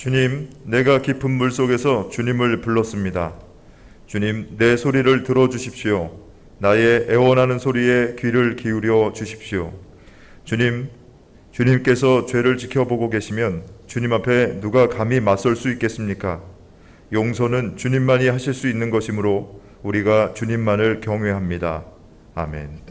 주님, 내가 깊은 물속에서 주님을 불렀습니다. 주님, 내 소리를 들어주십시오. 나의 애원하는 소리에 귀를 기울여 주십시오. 주님, 주님께서 죄를 지켜보고 계시면 주님 앞에 누가 감히 맞설 수 있겠습니까? 용서는 주님만이 하실 수 있는 것이므로 우리가 주님만을 경외합니다. 아멘.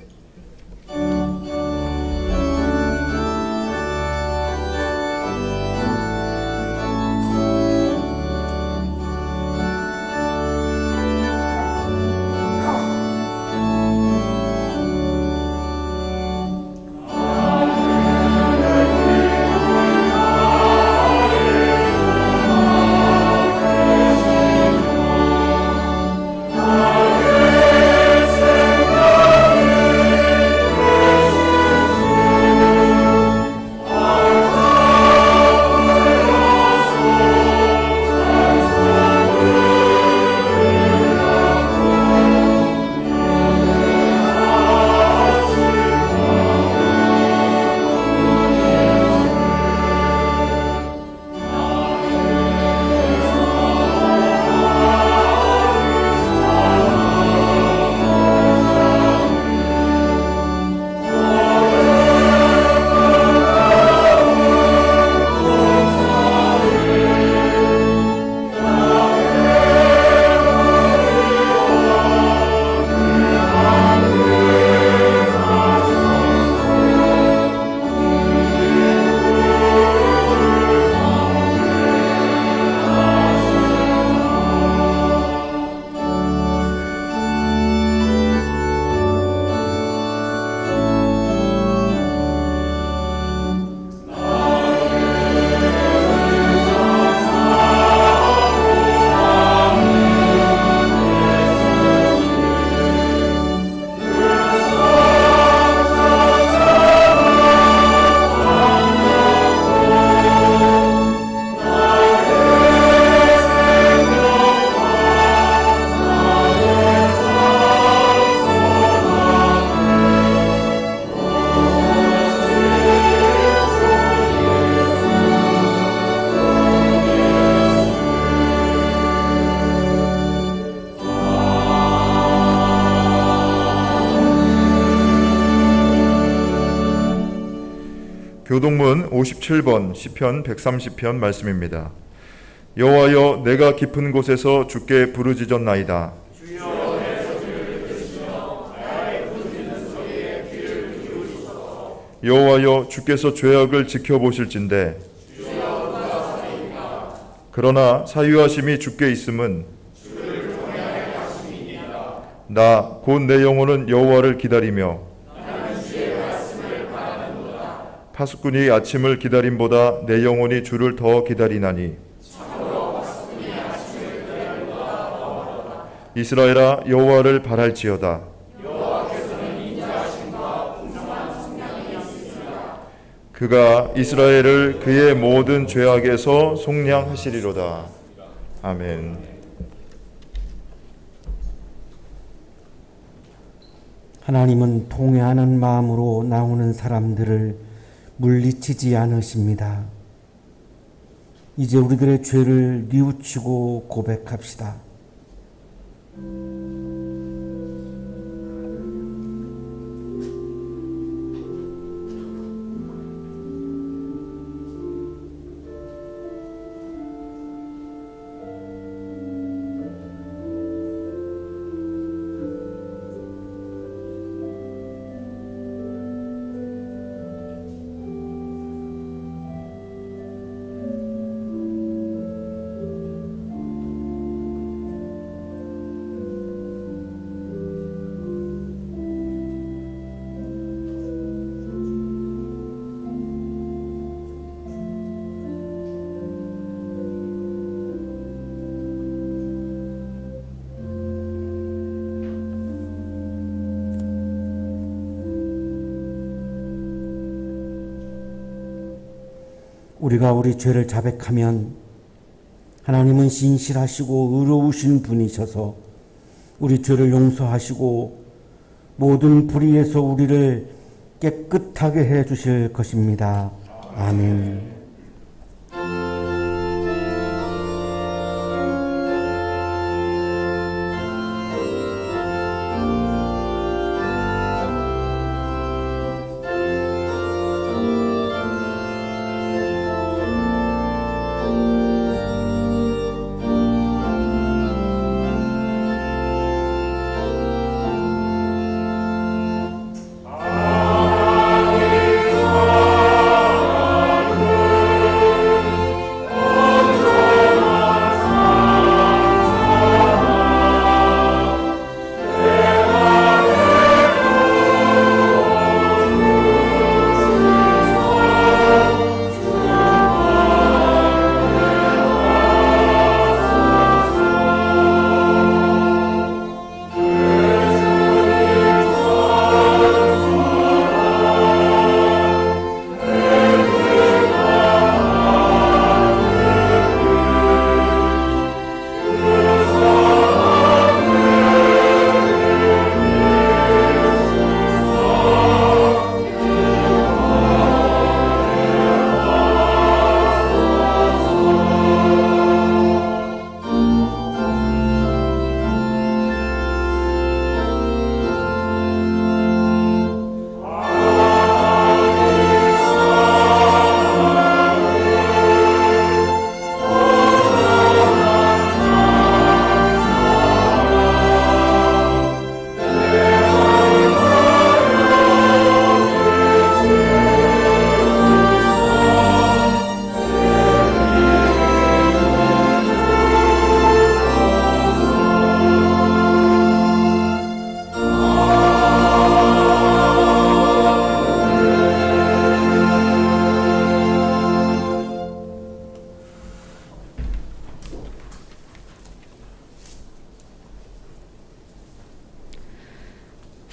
교동문 57번 시편 130편 말씀입니다. 여호와여, 내가 깊은 곳에서 주께 부르짖었나이다. 여호와여, 주께서 죄악을 지켜보실진대. 그러나 사유하심이 주께 있음은 나 곧 내 영혼은 여호와를 기다리며 파수꾼이 아침을 기다림보다 내 영혼이 주를 더 기다리나니. 이스라엘아, 여호와를 바랄지어다. 그가 이스라엘을 그의 모든 죄악에서 속량하시리로다. 아멘. 하나님은 통회하는 마음으로 나오는 사람들을 물리치지 않으십니다. 이제 우리들의 죄를 뉘우치고 고백합시다. 우리가 우리 죄를 자백하면 하나님은 신실하시고 의로우신 분이셔서 우리 죄를 용서하시고 모든 불의에서 우리를 깨끗하게 해 주실 것입니다. 아멘.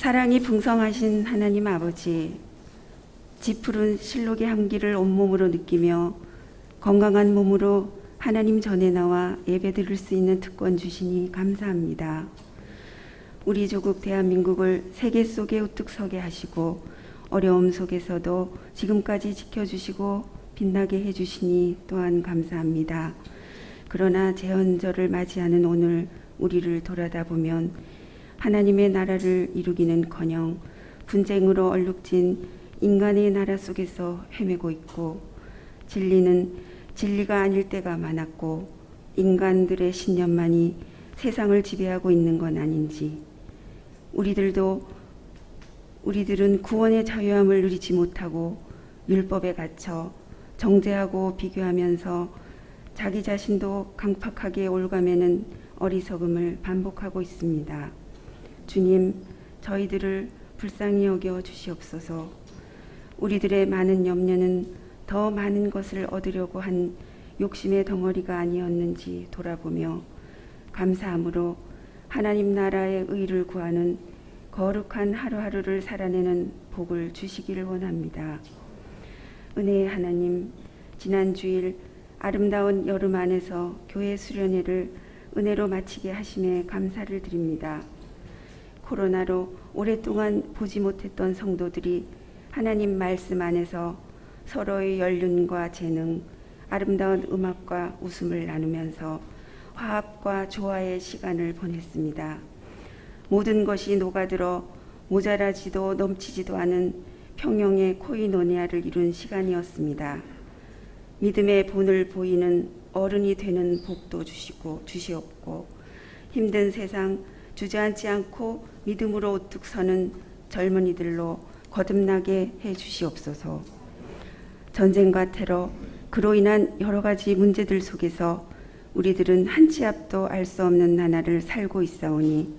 사랑이 풍성하신 하나님 아버지, 지푸른 실록의 향기를 온몸으로 느끼며 건강한 몸으로 하나님 전에 나와 예배드릴 수 있는 특권 주시니 감사합니다. 우리 조국 대한민국을 세계 속에 우뚝 서게 하시고 어려움 속에서도 지금까지 지켜주시고 빛나게 해주시니 또한 감사합니다. 그러나 재헌절을 맞이하는 오늘 우리를 돌아다 보면 하나님의 나라를 이루기는커녕 분쟁으로 얼룩진 인간의 나라 속에서 헤매고 있고, 진리는 진리가 아닐 때가 많았고 인간들의 신념만이 세상을 지배하고 있는 건 아닌지, 우리들은 구원의 자유함을 누리지 못하고 율법에 갇혀 정죄하고 비교하면서 자기 자신도 강팍하게 올가매는 어리석음을 반복하고 있습니다. 주님, 저희들을 불쌍히 여겨 주시옵소서. 우리들의 많은 염려는 더 많은 것을 얻으려고 한 욕심의 덩어리가 아니었는지 돌아보며 감사함으로 하나님 나라의 의를 구하는 거룩한 하루하루를 살아내는 복을 주시기를 원합니다. 은혜의 하나님, 지난 주일 아름다운 여름 안에서 교회 수련회를 은혜로 마치게 하심에 감사를 드립니다. 코로나로 오랫동안 보지 못했던 성도들이 하나님 말씀 안에서 서로의 연륜과 재능, 아름다운 음악과 웃음을 나누면서 화합과 조화의 시간을 보냈습니다. 모든 것이 녹아들어 모자라지도 넘치지도 않은 평영의 코이노니아를 이룬 시간이었습니다. 믿음의 본을 보이는 어른이 되는 복도 주시옵고, 힘든 세상 주저앉지 않고 믿음으로 우뚝 서는 젊은이들로 거듭나게 해 주시옵소서. 전쟁과 테러, 그로 인한 여러 가지 문제들 속에서 우리들은 한 치 앞도 알 수 없는 나날을 살고 있사오니,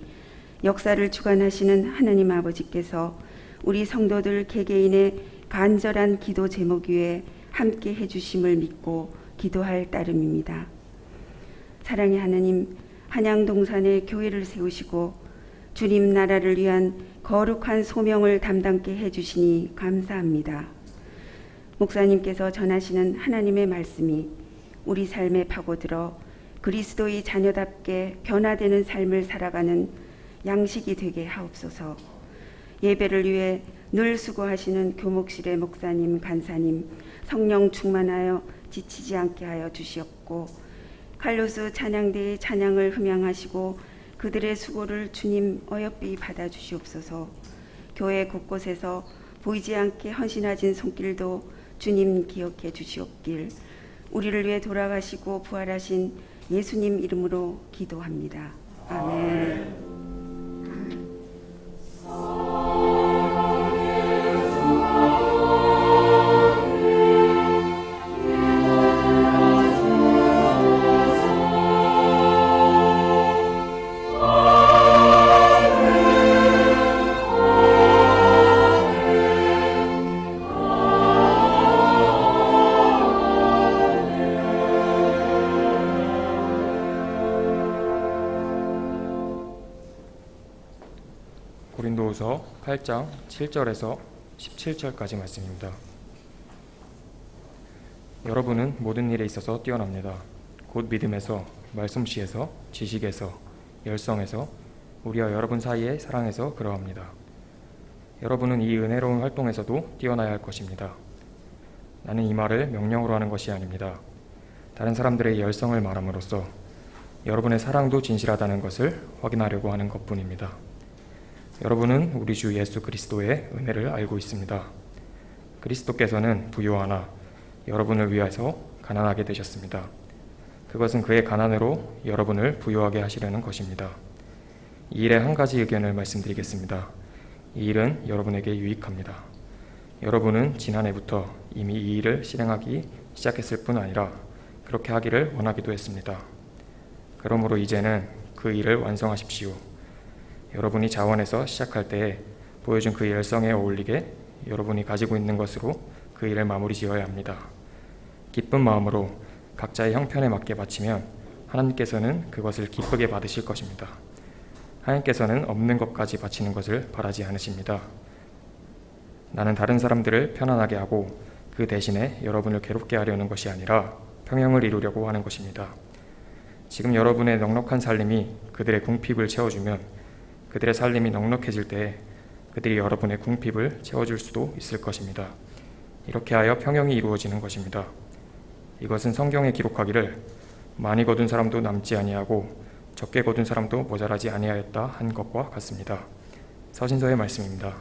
역사를 주관하시는 하나님 아버지께서 우리 성도들 개개인의 간절한 기도 제목 위에 함께 해주심을 믿고 기도할 따름입니다. 사랑의 하나님, 한양동산에 교회를 세우시고 주님 나라를 위한 거룩한 소명을 담당케 해주시니 감사합니다. 목사님께서 전하시는 하나님의 말씀이 우리 삶에 파고들어 그리스도의 자녀답게 변화되는 삶을 살아가는 양식이 되게 하옵소서. 예배를 위해 늘 수고하시는 교목실의 목사님, 간사님, 성령 충만하여 지치지 않게 하여 주시옵고, 칼로스 찬양대의 찬양을 흠양하시고 그들의 수고를 주님 어여삐 받아 주시옵소서. 교회 곳곳에서 보이지 않게 헌신하신 손길도 주님 기억해 주시옵길, 우리를 위해 돌아가시고 부활하신 예수님 이름으로 기도합니다. 아멘. 고린도후서 8장 7절에서 17절까지 말씀입니다. 여러분은 모든 일에 있어서 뛰어납니다. 곧 믿음에서, 말솜씨에서, 지식에서, 열성에서, 우리와 여러분 사이의 사랑에서 그러합니다. 여러분은 이 은혜로운 활동에서도 뛰어나야 할 것입니다. 나는 이 말을 명령으로 하는 것이 아닙니다. 다른 사람들의 열성을 말함으로써 여러분의 사랑도 진실하다는 것을 확인하려고 하는 것뿐입니다. 여러분은 우리 주 예수 그리스도의 은혜를 알고 있습니다. 그리스도께서는 부요하나 여러분을 위해서 가난하게 되셨습니다. 그것은 그의 가난으로 여러분을 부요하게 하시려는 것입니다. 이 일에 한 가지 의견을 말씀드리겠습니다. 이 일은 여러분에게 유익합니다. 여러분은 지난해부터 이미 이 일을 실행하기 시작했을 뿐 아니라 그렇게 하기를 원하기도 했습니다. 그러므로 이제는 그 일을 완성하십시오. 여러분이 자원해서 시작할 때에 보여준 그 열성에 어울리게 여러분이 가지고 있는 것으로 그 일을 마무리 지어야 합니다. 기쁜 마음으로 각자의 형편에 맞게 바치면 하나님께서는 그것을 기쁘게 받으실 것입니다. 하나님께서는 없는 것까지 바치는 것을 바라지 않으십니다. 나는 다른 사람들을 편안하게 하고 그 대신에 여러분을 괴롭게 하려는 것이 아니라 평형을 이루려고 하는 것입니다. 지금 여러분의 넉넉한 살림이 그들의 궁핍을 채워주면 그들의 살림이 넉넉해질 때 그들이 여러분의 궁핍을 채워줄 수도 있을 것입니다. 이렇게 하여 평형이 이루어지는 것입니다. 이것은 성경에 기록하기를 많이 거둔 사람도 남지 아니하고 적게 거둔 사람도 모자라지 아니하였다 한 것과 같습니다. 서신서의 말씀입니다.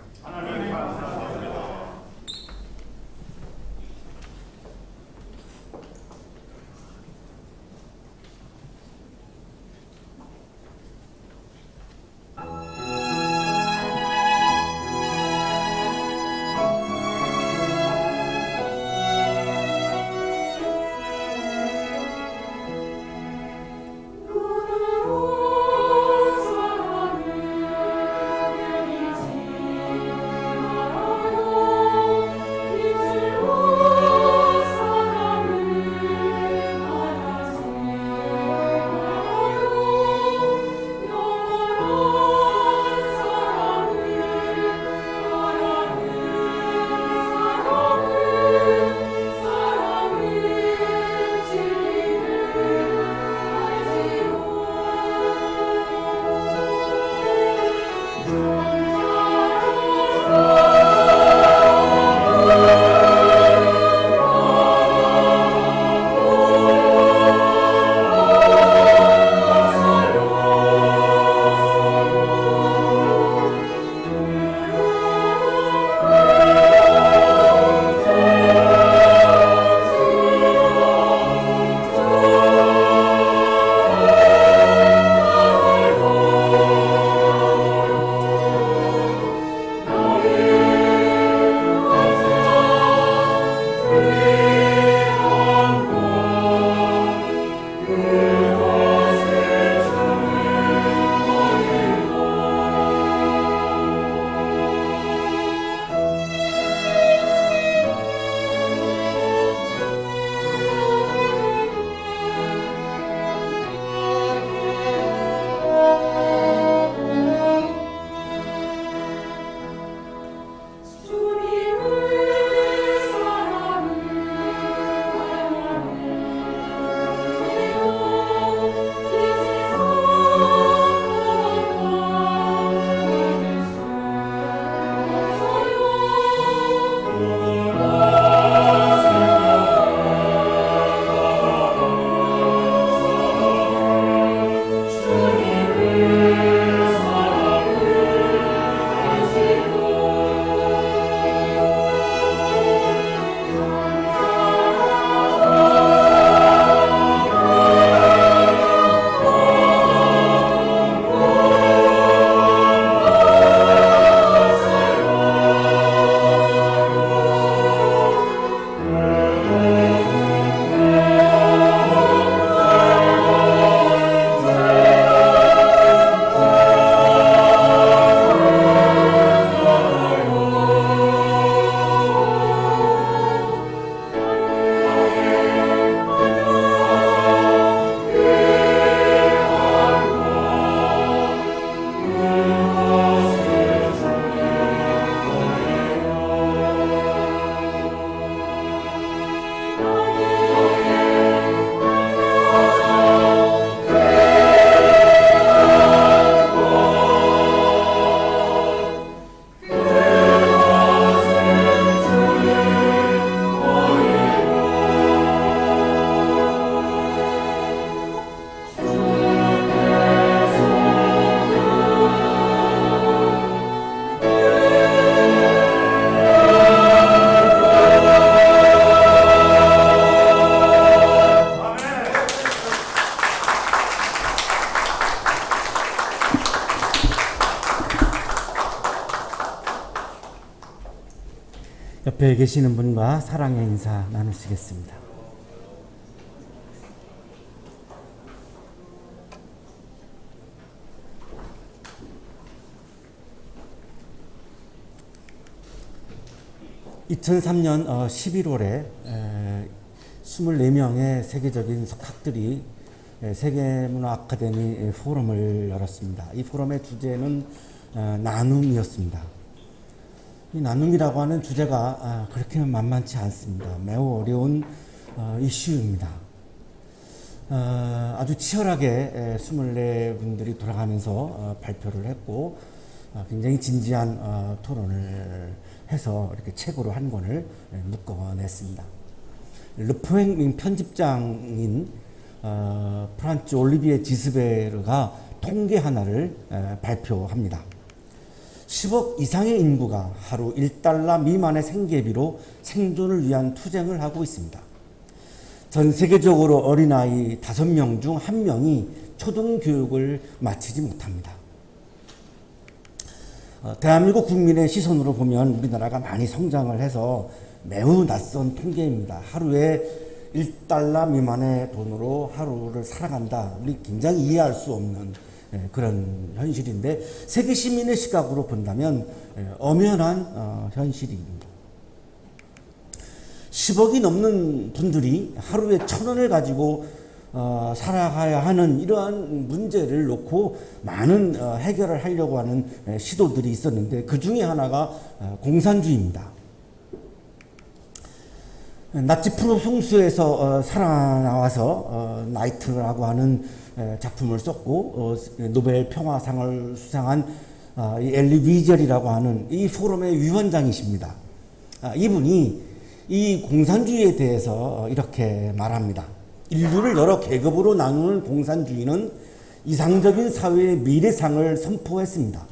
옆에 계시는 분과 사랑의 인사 나누시겠습니다. (2003년 11월에) 24명의 세계적인 석학들이 세계문화 아카데미 포럼을 열었습니다. 이 포럼의 주제는 나눔이었습니다. 이 나눔이라고 하는 주제가 그렇게 만만치 않습니다. 매우 어려운 이슈입니다. 아주 치열하게 24분들이 돌아가면서 발표를 했고 굉장히 진지한 토론을 해서 이렇게 책으로 한 권을 묶어냈습니다. 르포행 편집장인 프란츠 올리비에 지스베르가 통계 하나를 발표합니다. 10억 이상의 인구가 하루 1달러 미만의 생계비로 생존을 위한 투쟁을 하고 있습니다. 전 세계적으로 어린아이 5명 중 1명이 초등교육을 마치지 못합니다. 대한민국 국민의 시선으로 보면 우리나라가 많이 성장을 해서 매우 낯선 통계입니다. 하루에 1달러 미만의 돈으로 하루를 살아간다. 우리 굉장히 이해할 수 없는 그런 현실인데 세계 시민의 시각으로 본다면 엄연한 현실입니다. 10억이 넘는 분들이 하루에 1,000원을 가지고 살아가야 하는 이러한 문제를 놓고 많은 해결을 하려고 하는 시도들이 있었는데 그 중에 하나가 공산주의입니다. 나치 프로송수에서 살아나와서 나이트라고 하는 작품을 썼고 노벨 평화상을 수상한 엘리 위젤이라고 하는 이 포럼의 위원장이십니다. 이분이 이 공산주의에 대해서 이렇게 말합니다. 인류를 여러 계급으로 나누는 공산주의는 이상적인 사회의 미래상을 선포했습니다.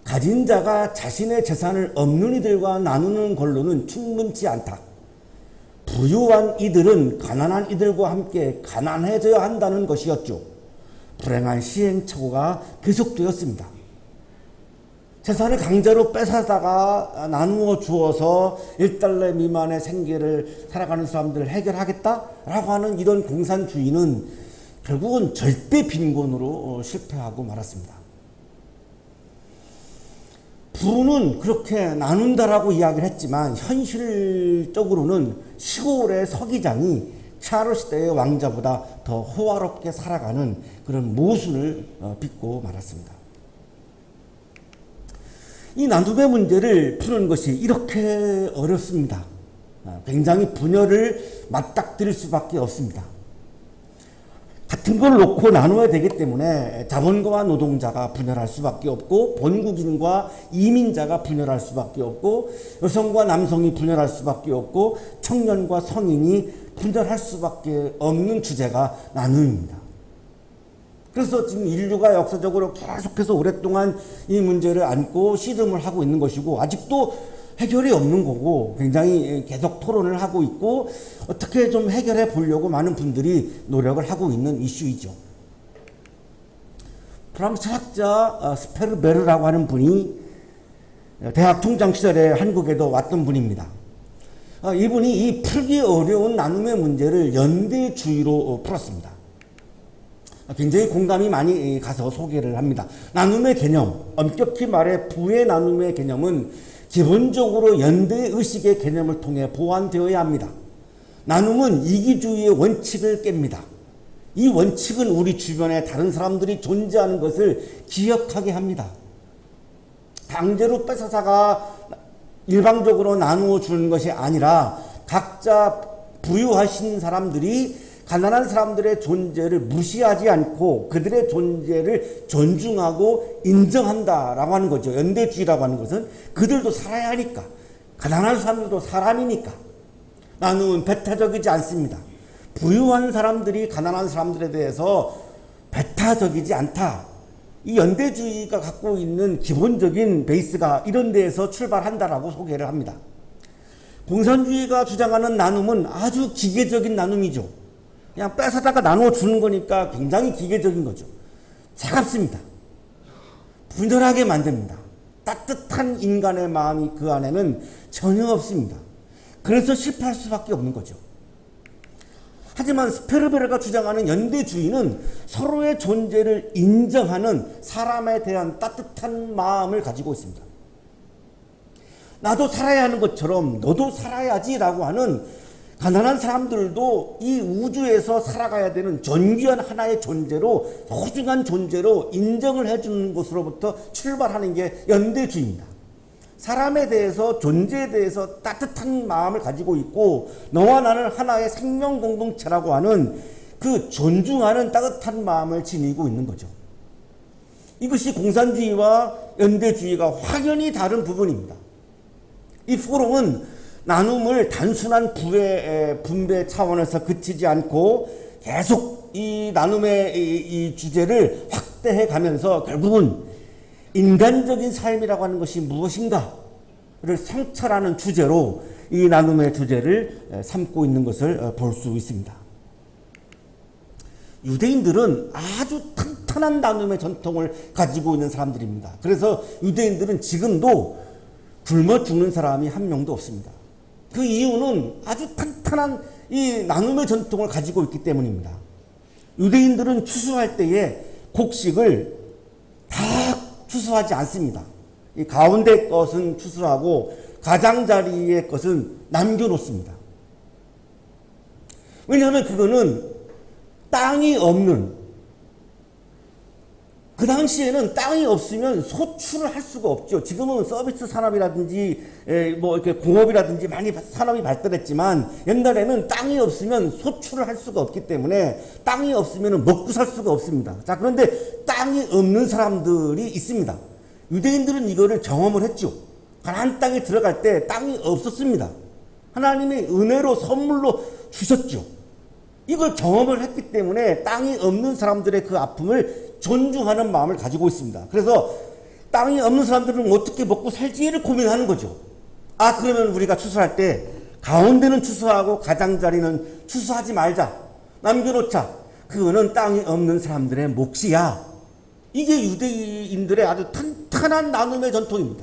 가진 자가 자신의 재산을 없는 이들과 나누는 걸로는 충분치 않다. 부유한 이들은 가난한 이들과 함께 가난해져야 한다는 것이었죠. 불행한 시행착오가 계속되었습니다. 재산을 강제로 뺏어다가 나누어 주어서 1달러 미만의 생계를 살아가는 사람들을 해결하겠다라고 하는 이런 공산주의는 결국은 절대 빈곤으로 실패하고 말았습니다. 부는 그렇게 나눈다라고 이야기를 했지만 현실적으로는 시골의 서기장이 샤르 시대의 왕자보다 더 호화롭게 살아가는 그런 모순을 빚고 말았습니다. 이 나눔의 문제를 푸는 것이 이렇게 어렵습니다. 굉장히 분열을 맞닥뜨릴 수밖에 없습니다. 같은 걸 놓고 나눠야 되기 때문에 자본가와 노동자가 분열할 수밖에 없고 본국인과 이민자가 분열할 수밖에 없고 여성과 남성이 분열할 수밖에 없고 청년과 성인이 분열할 수밖에 없는 주제가 나눔입니다. 그래서 지금 인류가 역사적으로 계속해서 오랫동안 이 문제를 안고 씨름을 하고 있는 것이고 아직도 해결이 없는 거고 굉장히 계속 토론을 하고 있고 어떻게 좀 해결해 보려고 많은 분들이 노력을 하고 있는 이슈이죠. 프랑스 철학자 스페르베르라고 하는 분이 대학 총장 시절에 한국에도 왔던 분입니다. 이분이 이 풀기 어려운 나눔의 문제를 연대주의로 풀었습니다. 굉장히 공감이 많이 가서 소개를 합니다. 나눔의 개념, 엄격히 말해 부의 나눔의 개념은 기본적으로 연대의식의 개념을 통해 보완되어야 합니다. 나눔은 이기주의의 원칙을 깹니다. 이 원칙은 우리 주변에 다른 사람들이 존재하는 것을 기억하게 합니다. 강제로 뺏어다가 일방적으로 나누어 주는 것이 아니라 각자 부유하신 사람들이 가난한 사람들의 존재를 무시하지 않고 그들의 존재를 존중하고 인정한다라고 하는 거죠. 연대주의라고 하는 것은 그들도 살아야 하니까. 가난한 사람들도 사람이니까. 나눔은 배타적이지 않습니다. 부유한 사람들이 가난한 사람들에 대해서 배타적이지 않다. 이 연대주의가 갖고 있는 기본적인 베이스가 이런 데에서 출발한다라고 소개를 합니다. 공산주의가 주장하는 나눔은 아주 기계적인 나눔이죠. 그냥 뺏어다가 나누어 주는 거니까 굉장히 기계적인 거죠. 차갑습니다. 분열하게 만듭니다. 따뜻한 인간의 마음이 그 안에는 전혀 없습니다. 그래서 실패할 수밖에 없는 거죠. 하지만 스페르베르가 주장하는 연대주의는 서로의 존재를 인정하는 사람에 대한 따뜻한 마음을 가지고 있습니다. 나도 살아야 하는 것처럼 너도 살아야지라고 하는 가난한 사람들도 이 우주에서 살아가야 되는 존귀한 하나의 존재로, 소중한 존재로 인정을 해주는 것으로부터 출발하는 게 연대주의입니다. 사람에 대해서, 존재에 대해서 따뜻한 마음을 가지고 있고, 너와 나는 하나의 생명 공동체라고 하는 그 존중하는 따뜻한 마음을 지니고 있는 거죠. 이것이 공산주의와 연대주의가 확연히 다른 부분입니다. 이 포럼은 나눔을 단순한 분배 차원에서 그치지 않고 계속 이 나눔의 이 주제를 확대해 가면서 결국은 인간적인 삶이라고 하는 것이 무엇인가를 성찰하는 주제로 이 나눔의 주제를 삼고 있는 것을 볼 수 있습니다. 유대인들은 아주 탄탄한 나눔의 전통을 가지고 있는 사람들입니다. 그래서 유대인들은 지금도 굶어 죽는 사람이 한 명도 없습니다. 그 이유는 아주 탄탄한 이 나눔의 전통을 가지고 있기 때문입니다. 유대인들은 추수할 때에 곡식을 다 추수하지 않습니다. 이 가운데 것은 추수하고 가장자리의 것은 남겨놓습니다. 왜냐하면 그거는 땅이 없는, 그 당시에는 땅이 없으면 소출을 할 수가 없죠. 지금은 서비스 산업이라든지 뭐 이렇게 공업이라든지 많이 산업이 발달했지만 옛날에는 땅이 없으면 소출을 할 수가 없기 때문에 땅이 없으면 먹고 살 수가 없습니다. 자, 그런데 땅이 없는 사람들이 있습니다. 유대인들은 이거를 경험을 했죠. 가나안 땅에 들어갈 때 땅이 없었습니다. 하나님의 은혜로 선물로 주셨죠. 이걸 경험을 했기 때문에 땅이 없는 사람들의 그 아픔을 존중하는 마음을 가지고 있습니다. 그래서 땅이 없는 사람들은 어떻게 먹고 살지를 고민하는 거죠. 아, 그러면 우리가 추수할 때 가운데는 추수하고 가장자리는 추수하지 말자, 남겨놓자. 그거는 땅이 없는 사람들의 몫이야. 이게 유대인들의 아주 탄탄한 나눔의 전통입니다.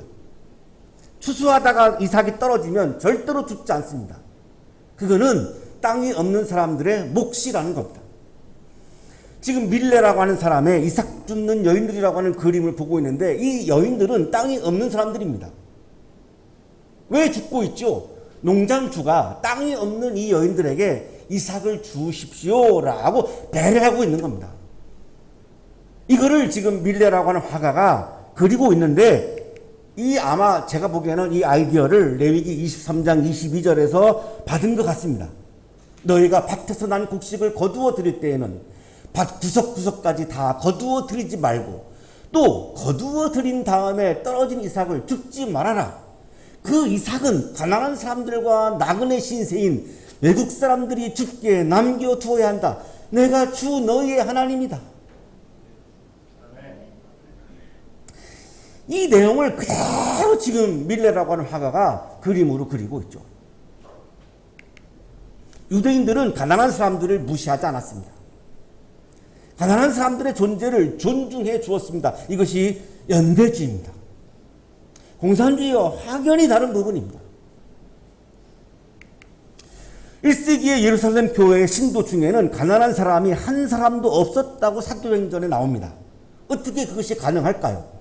추수하다가 이삭이 떨어지면 절대로 죽지 않습니다. 그거는 땅이 없는 사람들의 몫이라는 겁니다. 지금 밀레라고 하는 사람의 이삭 줍는 여인들이라고 하는 그림을 보고 있는데 이 여인들은 땅이 없는 사람들입니다. 왜 죽고 있죠? 농장주가 땅이 없는 이 여인들에게 이삭을 주십시오라고 배려하고 있는 겁니다. 이거를 지금 밀레라고 하는 화가가 그리고 있는데 이 아마 제가 보기에는 이 아이디어를 레위기 23장 22절에서 받은 것 같습니다. 너희가 밭에서 난 곡식을 거두어 드릴 때에는 밭 구석구석까지 다 거두어 드리지 말고 또 거두어 드린 다음에 떨어진 이삭을 줍지 말아라. 그 이삭은 가난한 사람들과 나그네 신세인 외국 사람들이 죽게 남겨두어야 한다. 내가 주 너희의 하나님이다. 이 내용을 그대로 지금 밀레라고 하는 화가가 그림으로 그리고 있죠. 유대인들은 가난한 사람들을 무시하지 않았습니다. 가난한 사람들의 존재를 존중해 주었습니다. 이것이 연대주의입니다. 공산주의와 확연히 다른 부분입니다. 1세기의 예루살렘 교회의 신도 중에는 가난한 사람이 한 사람도 없었다고 사도행전에 나옵니다. 어떻게 그것이 가능할까요?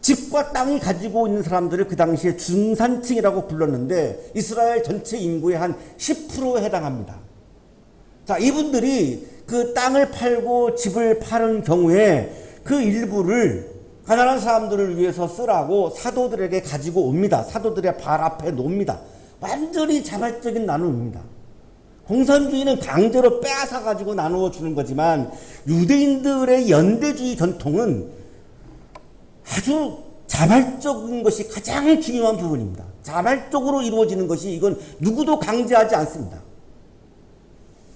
집과 땅이 가지고 있는 사람들을 그 당시에 중산층이라고 불렀는데 이스라엘 전체 인구의 한 10%에 해당합니다. 자, 이분들이 그 땅을 팔고 집을 파는 경우에 그 일부를 가난한 사람들을 위해서 쓰라고 사도들에게 가지고 옵니다. 사도들의 발 앞에 놓습니다. 완전히 자발적인 나눔입니다. 공산주의는 강제로 빼앗아 가지고 나누어 주는 거지만 유대인들의 연대주의 전통은 아주 자발적인 것이 가장 중요한 부분입니다. 자발적으로 이루어지는 것이 이건 누구도 강제하지 않습니다.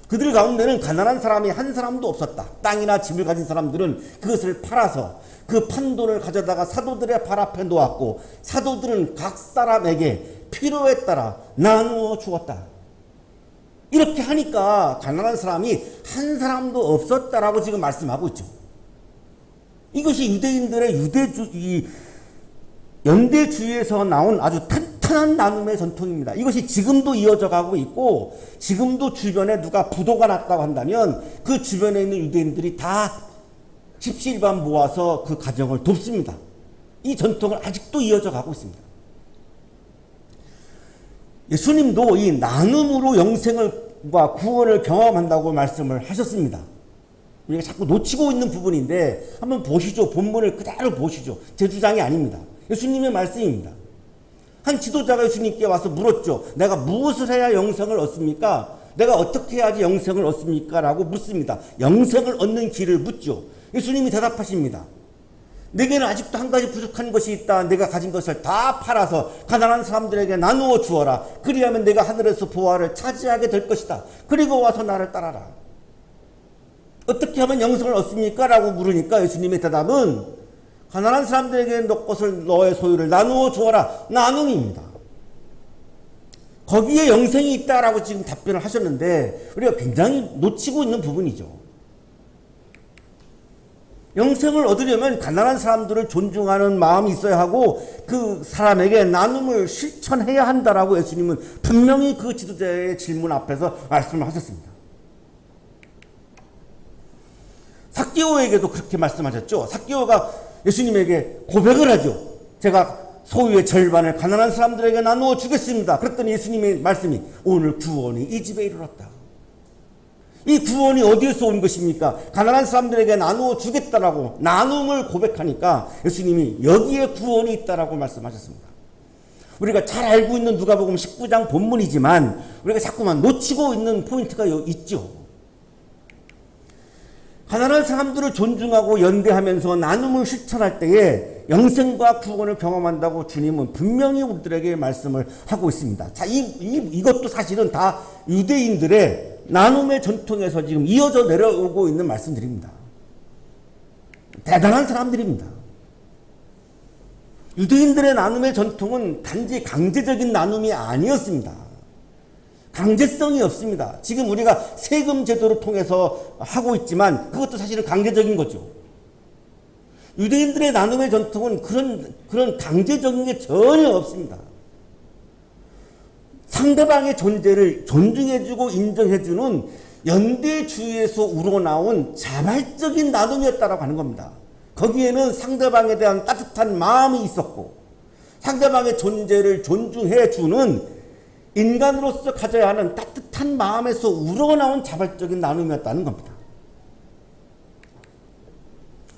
그들 가운데는 가난한 사람이 한 사람도 없었다. 땅이나 집을 가진 사람들은 그것을 팔아서 그 판돈을 가져다가 사도들의 발 앞에 놓았고 사도들은 각 사람에게 필요에 따라 나누어 주었다. 이렇게 하니까 가난한 사람이 한 사람도 없었다라고 지금 말씀하고 있죠. 이것이 유대인들의 연대주의에서 나온 아주 탄탄한 나눔의 전통입니다. 이것이 지금도 이어져 가고 있고 지금도 주변에 누가 부도가 났다고 한다면 그 주변에 있는 유대인들이 다 십시일반 모아서 그 가정을 돕습니다. 이 전통을 아직도 이어져 가고 있습니다. 예수님도 이 나눔으로 영생과 구원을 경험한다고 말씀을 하셨습니다. 우리가 자꾸 놓치고 있는 부분인데 한번 보시죠. 본문을 그대로 보시죠. 제 주장이 아닙니다. 예수님의 말씀입니다. 한 지도자가 예수님께 와서 물었죠. 내가 무엇을 해야 영생을 얻습니까? 내가 어떻게 해야지 영생을 얻습니까? 라고 묻습니다. 영생을 얻는 길을 묻죠. 예수님이 대답하십니다. 내게는 아직도 한 가지 부족한 것이 있다. 내가 가진 것을 다 팔아서 가난한 사람들에게 나누어 주어라. 그리하면 내가 하늘에서 보화를 차지하게 될 것이다. 그리고 와서 나를 따라라. 어떻게 하면 영생을 얻습니까? 라고 물으니까 예수님의 대답은 가난한 사람들에게 너 것을 너의 소유를 나누어 주어라. 나눔입니다. 거기에 영생이 있다라고 지금 답변을 하셨는데 우리가 굉장히 놓치고 있는 부분이죠. 영생을 얻으려면 가난한 사람들을 존중하는 마음이 있어야 하고 그 사람에게 나눔을 실천해야 한다라고 예수님은 분명히 그 지도자의 질문 앞에서 말씀을 하셨습니다. 삭개오에게도 그렇게 말씀하셨죠. 삭개오가 예수님에게 고백을 하죠. 제가 소유의 절반을 가난한 사람들에게 나누어 주겠습니다. 그랬더니 예수님의 말씀이 오늘 구원이 이 집에 이르렀다. 이 구원이 어디에서 온 것입니까? 가난한 사람들에게 나누어 주겠다라고 나눔을 고백하니까 예수님이 여기에 구원이 있다라고 말씀하셨습니다. 우리가 잘 알고 있는 누가복음 19장 본문이지만 우리가 자꾸만 놓치고 있는 포인트가 있죠. 가난한 사람들을 존중하고 연대하면서 나눔을 실천할 때에 영생과 구원을 경험한다고 주님은 분명히 우리들에게 말씀을 하고 있습니다. 자, 이것도 사실은 다 유대인들의 나눔의 전통에서 지금 이어져 내려오고 있는 말씀들입니다. 대단한 사람들입니다. 유대인들의 나눔의 전통은 단지 강제적인 나눔이 아니었습니다. 강제성이 없습니다. 지금 우리가 세금 제도를 통해서 하고 있지만 그것도 사실은 강제적인 거죠. 유대인들의 나눔의 전통은 그런 강제적인 게 전혀 없습니다. 상대방의 존재를 존중해주고 인정해주는 연대주의에서 우러나온 자발적인 나눔이었다라고 하는 겁니다. 거기에는 상대방에 대한 따뜻한 마음이 있었고 상대방의 존재를 존중해주는 인간으로서 가져야 하는 따뜻한 마음에서 우러나온 자발적인 나눔이었다는 겁니다.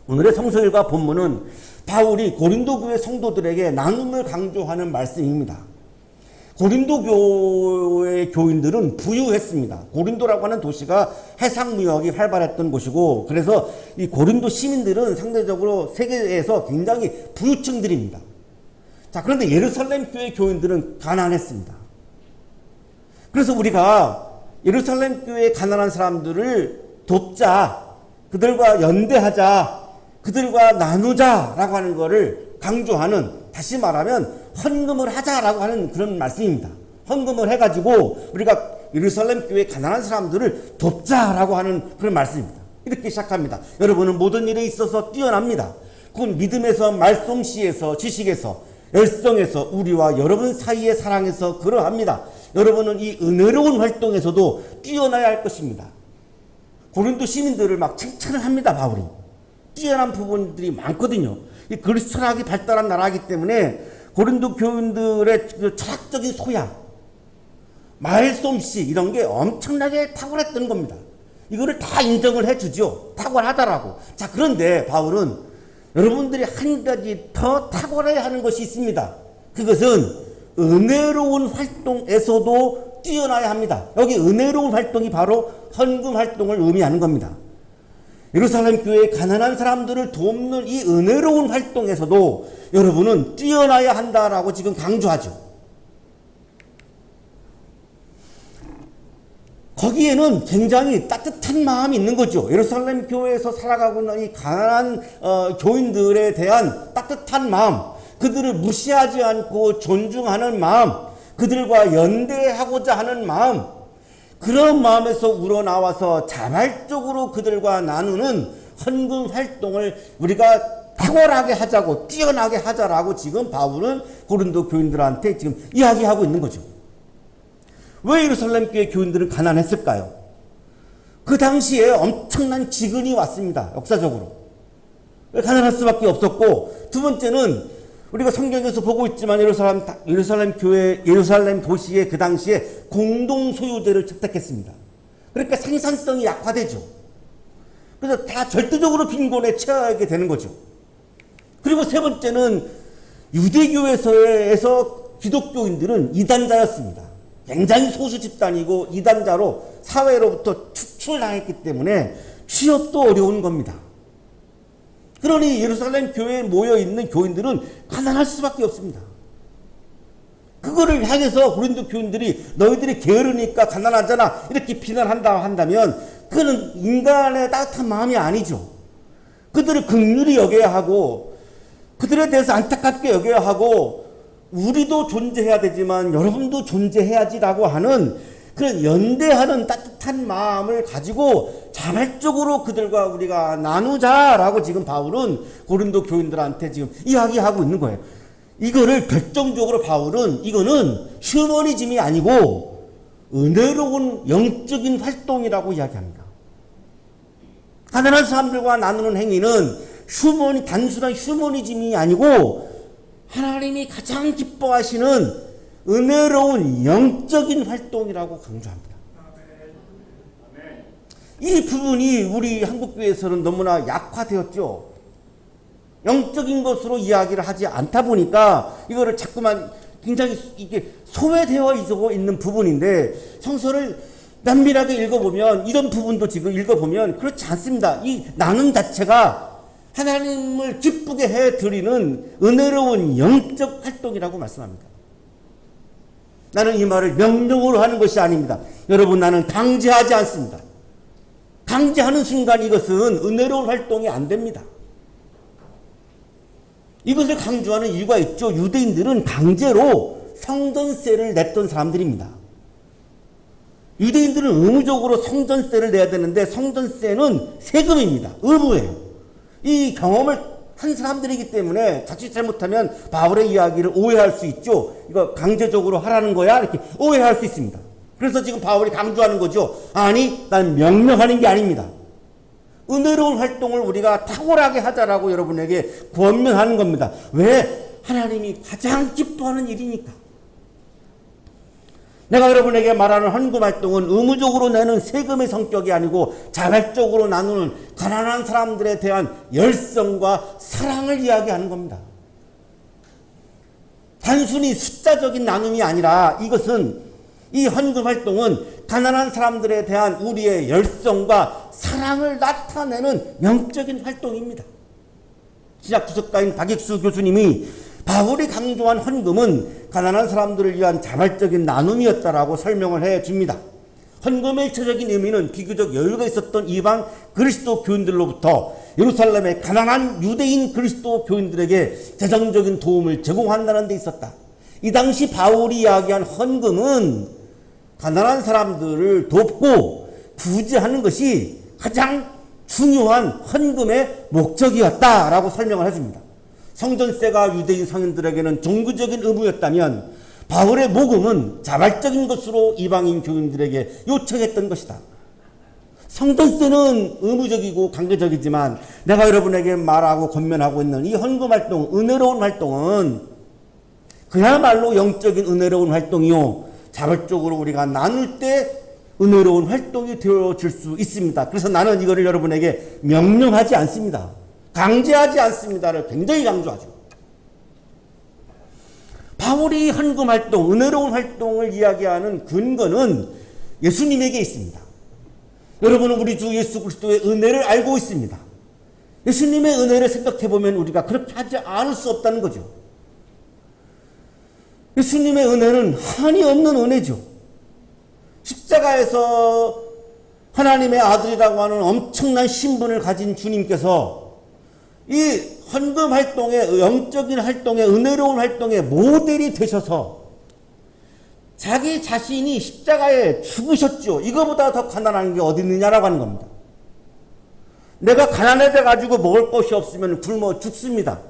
오늘의 성서일과 본문은 바울이 고린도 교회 성도들에게 나눔을 강조하는 말씀입니다. 고린도 교회 교인들은 부유했습니다. 고린도라고 하는 도시가 해상무역이 활발했던 곳이고 그래서 이 고린도 시민들은 상대적으로 세계에서 굉장히 부유층들입니다. 자, 그런데 예루살렘 교회 교인들은 가난했습니다. 그래서 우리가 예루살렘 교회의 가난한 사람들을 돕자, 그들과 연대하자, 그들과 나누자라고 하는 것을 강조하는, 다시 말하면 헌금을 하자라고 하는 그런 말씀입니다. 헌금을 해가지고 우리가 예루살렘 교회의 가난한 사람들을 돕자라고 하는 그런 말씀입니다. 이렇게 시작합니다. 여러분은 모든 일에 있어서 뛰어납니다. 그건 믿음에서, 말솜씨에서, 지식에서, 열성에서, 우리와 여러분 사이의 사랑에서 그러합니다. 여러분은 이 은혜로운 활동에서도 뛰어나야 할 것입니다. 고린도 시민들을 막 칭찬을 합니다. 바울이. 뛰어난 부분들이 많거든요. 이 그리스 철학이 발달한 나라이기 때문에 고린도 교인들의 철학적인 소양, 말솜씨 이런 게 엄청나게 탁월했던 겁니다. 이거를 다 인정을 해주죠. 탁월하다라고. 자, 그런데 바울은 여러분들이 한 가지 더 탁월해야 하는 것이 있습니다. 그것은 은혜로운 활동에서도 뛰어나야 합니다. 여기 은혜로운 활동이 바로 헌금 활동을 의미하는 겁니다. 예루살렘 교회의 가난한 사람들을 돕는 이 은혜로운 활동에서도 여러분은 뛰어나야 한다라고 지금 강조하죠. 거기에는 굉장히 따뜻한 마음이 있는 거죠. 예루살렘 교회에서 살아가고 있는 이 가난한 교인들에 대한 따뜻한 마음, 그들을 무시하지 않고 존중하는 마음, 그들과 연대하고자 하는 마음, 그런 마음에서 우러나와서 자발적으로 그들과 나누는 헌금 활동을 우리가 탁월하게 하자고, 뛰어나게 하자라고 지금 바울은 고린도 교인들한테 지금 이야기하고 있는 거죠. 왜 예루살렘 교회 교인들은 가난했을까요? 그 당시에 엄청난 기근이 왔습니다. 역사적으로. 왜 가난할 수밖에 없었고, 두 번째는 우리가 성경에서 보고 있지만 예루살렘 교회, 예루살렘 도시의 그 당시에 공동 소유대를 채택했습니다. 그러니까 생산성이 약화되죠. 그래서 다 절대적으로 빈곤에 처하게 되는 거죠. 그리고 세 번째는 유대교에서 기독교인들은 이단자였습니다. 굉장히 소수 집단이고 이단자로 사회로부터 축출당했기 때문에 취업도 어려운 겁니다. 그러니 예루살렘 교회에 모여있는 교인들은 가난할 수밖에 없습니다. 그거를 향해서 고린도 교인들이 너희들이 게으르니까 가난하잖아 이렇게 비난한다 한다면 그는 인간의 따뜻한 마음이 아니죠. 그들을 긍휼히 여겨야 하고 그들에 대해서 안타깝게 여겨야 하고 우리도 존재해야 되지만 여러분도 존재해야지라고 하는 그런 연대하는 따뜻한 마음을 가지고 자발적으로 그들과 우리가 나누자라고 지금 바울은 고린도 교인들한테 지금 이야기하고 있는 거예요. 이거를 결정적으로 바울은 이거는 휴머니즘이 아니고 은혜로운 영적인 활동이라고 이야기합니다. 가난한 사람들과 나누는 행위는 단순한 휴머니즘이 아니고 하나님이 가장 기뻐하시는 은혜로운 영적인 활동이라고 강조합니다. 이 부분이 우리 한국교회에서는 너무나 약화되었죠. 영적인 것으로 이야기를 하지 않다 보니까 이거를 자꾸만 굉장히 이게 소외되어 있는 부분인데 성서를 면밀하게 읽어보면 이런 부분도 지금 읽어보면 그렇지 않습니다. 이 나눔 자체가 하나님을 기쁘게 해드리는 은혜로운 영적 활동이라고 말씀합니다. 나는 이 말을 명령으로 하는 것이 아닙니다. 여러분, 나는 강제하지 않습니다. 강제하는 순간 이것은 은혜로운 활동이 안 됩니다. 이것을 강조하는 이유가 있죠. 유대인들은 강제로 성전세를 냈던 사람들입니다. 유대인들은 의무적으로 성전세를 내야 되는데 성전세는 세금입니다. 의무예요. 이 경험을 한 사람들이기 때문에 자칫 잘못하면 바울의 이야기를 오해할 수 있죠. 이거 강제적으로 하라는 거야 이렇게 오해할 수 있습니다. 그래서 지금 바울이 강조하는 거죠. 아니, 난 명령하는 게 아닙니다. 은혜로운 활동을 우리가 탁월하게 하자라고 여러분에게 권면하는 겁니다. 왜? 하나님이 가장 기뻐하는 일이니까. 내가 여러분에게 말하는 헌금 활동은 의무적으로 내는 세금의 성격이 아니고 자발적으로 나누는 가난한 사람들에 대한 열성과 사랑을 이야기하는 겁니다. 단순히 숫자적인 나눔이 아니라 이것은 이 헌금 활동은 가난한 사람들에 대한 우리의 열성과 사랑을 나타내는 영적인 활동입니다. 신약 주석가인 박익수 교수님이 바울이 강조한 헌금은 가난한 사람들을 위한 자발적인 나눔이었다라고 설명을 해줍니다. 헌금의 일차적인 의미는 비교적 여유가 있었던 이방 그리스도 교인들로부터 예루살렘의 가난한 유대인 그리스도 교인들에게 재정적인 도움을 제공한다는 데 있었다. 이 당시 바울이 이야기한 헌금은 가난한 사람들을 돕고 구제하는 것이 가장 중요한 헌금의 목적이었다라고 설명을 해줍니다. 성전세가 유대인 성인들에게는 종교적인 의무였다면 바울의 모금은 자발적인 것으로 이방인 교인들에게 요청했던 것이다. 성전세는 의무적이고 강제적이지만 내가 여러분에게 말하고 권면하고 있는 이 헌금 활동, 은혜로운 활동은 그야말로 영적인 은혜로운 활동이요. 자발적으로 우리가 나눌 때 은혜로운 활동이 되어질 수 있습니다. 그래서 나는 이거를 여러분에게 명령하지 않습니다. 강제하지 않습니다를 굉장히 강조하죠. 바울이 헌금 활동, 은혜로운 활동을 이야기하는 근거는 예수님에게 있습니다. 여러분은 우리 주 예수 그리스도의 은혜를 알고 있습니다. 예수님의 은혜를 생각해보면 우리가 그렇게 하지 않을 수 없다는 거죠. 예수님의 은혜는 한이 없는 은혜죠. 십자가에서 하나님의 아들이라고 하는 엄청난 신분을 가진 주님께서 이 헌금 활동의 영적인 활동의 은혜로운 활동의 모델이 되셔서 자기 자신이 십자가에 죽으셨죠. 이거보다 더 가난한 게 어디 있느냐라고 하는 겁니다. 내가 가난해져 가지고 먹을 것이 없으면 굶어 죽습니다.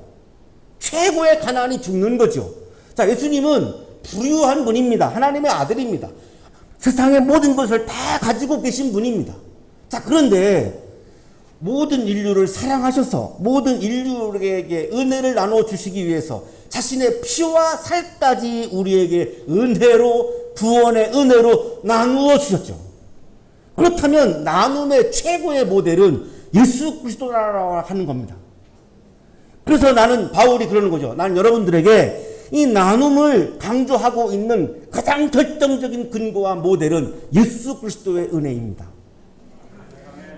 최고의 가난이 죽는 거죠. 자, 예수님은 부유한 분입니다. 하나님의 아들입니다. 세상의 모든 것을 다 가지고 계신 분입니다. 자, 그런데 모든 인류를 사랑하셔서 모든 인류에게 은혜를 나눠 주시기 위해서 자신의 피와 살까지 우리에게 은혜로, 구원의 은혜로 나누어 주셨죠. 그렇다면 나눔의 최고의 모델은 예수 그리스도라고 하는 겁니다. 그래서 나는 바울이 그러는 거죠. 나는 여러분들에게 이 나눔을 강조하고 있는 가장 결정적인 근거와 모델은 예수 그리스도의 은혜입니다.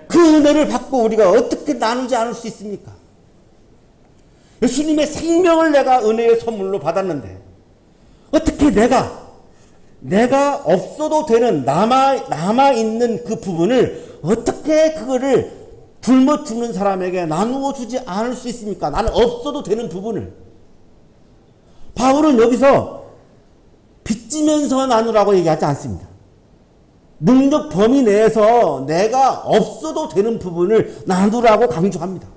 그 은혜를 받고 우리가 어떻게 나누지 않을 수 있습니까? 예수님의 생명을 내가 은혜의 선물로 받았는데 어떻게 내가 없어도 되는 남아있는 그 부분을 어떻게 그거를 굶어 죽는 사람에게 나누어 주지 않을 수 있습니까? 나는 없어도 되는 부분을. 바울은 여기서 빚지면서 나누라고 얘기하지 않습니다. 능력 범위 내에서 내가 없어도 되는 부분을 나누라고 강조합니다.